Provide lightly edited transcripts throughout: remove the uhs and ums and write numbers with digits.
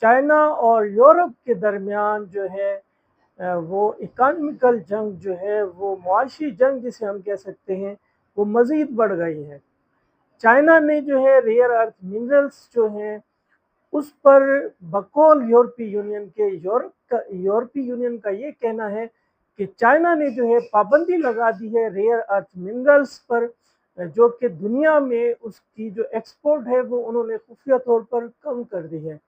China और Europe के दरमियान जो है वो इकोनॉमिकल जंग जो है, वो मुआशी जंग जिसे हम कह सकते हैं, वो मज़ीद बढ़ गई है। चाइना ने जो है रेयर अर्थ मिनरल्स जो हैं, उस पर बकौल यूरोपीय यूनियन के यूरोपीय यूनियन का ये कहना है कि चाइना ने जो है पाबंदी लगा दी है रेयर अर्थ मिनरल्स पर, जो कि दुनिया में उसकी जो एक्सपोर्ट है वो उन्होंने खुफिया तौर पर कम कर दी है।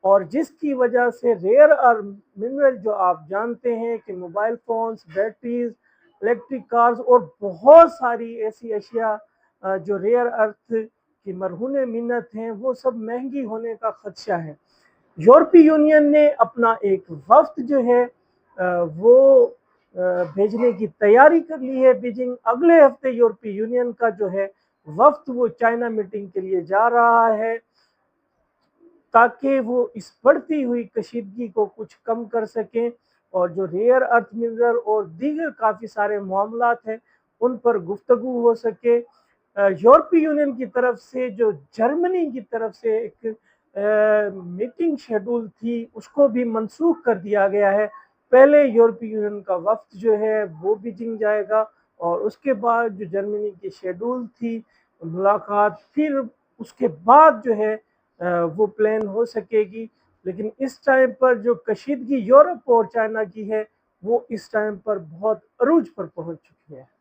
और जिसकी वजह से रेयर अर्थ मिनरल जो आप जानते हैं कि mobile phones, batteries, electric cars और बहुत सारी ऐसी अशिया जो रेयर अर्थ की मरहून मिन्नत हैं, वो सब महँगी होने का ख़दशा है। यूरोपीय यूनियन ने अपना एक वफ़्द जो है वो भेजने की तैयारी कर ली है बीजिंग। अगले हफ़्ते यूरोपीय यूनियन का जो है वफ़्द वो चाइना मीटिंग के लिए जा रहा है, ताकि वो इस बढ़ती हुई कशीदगी को कुछ कम कर सकें और जो रेयर अर्थ मिनरल और दीगर काफ़ी सारे मामलात हैं, उन पर गुफ्तगू हो सके। यूरोपीय यूनियन की तरफ से जो जर्मनी की तरफ से एक मीटिंग शेड्यूल थी, उसको भी मनसूख कर दिया गया है। पहले यूरोपीय यूनियन का वफ़्द जो है वो बीजिंग जाएगा और उसके बाद जो जर्मनी की शेड्यूल थी मुलाकात, फिर उसके बाद जो है वो प्लान हो सकेगी। लेकिन इस टाइम पर जो कशीदगी यूरोप और चाइना की है, वो इस टाइम पर बहुत अरूज पर पहुंच चुकी है।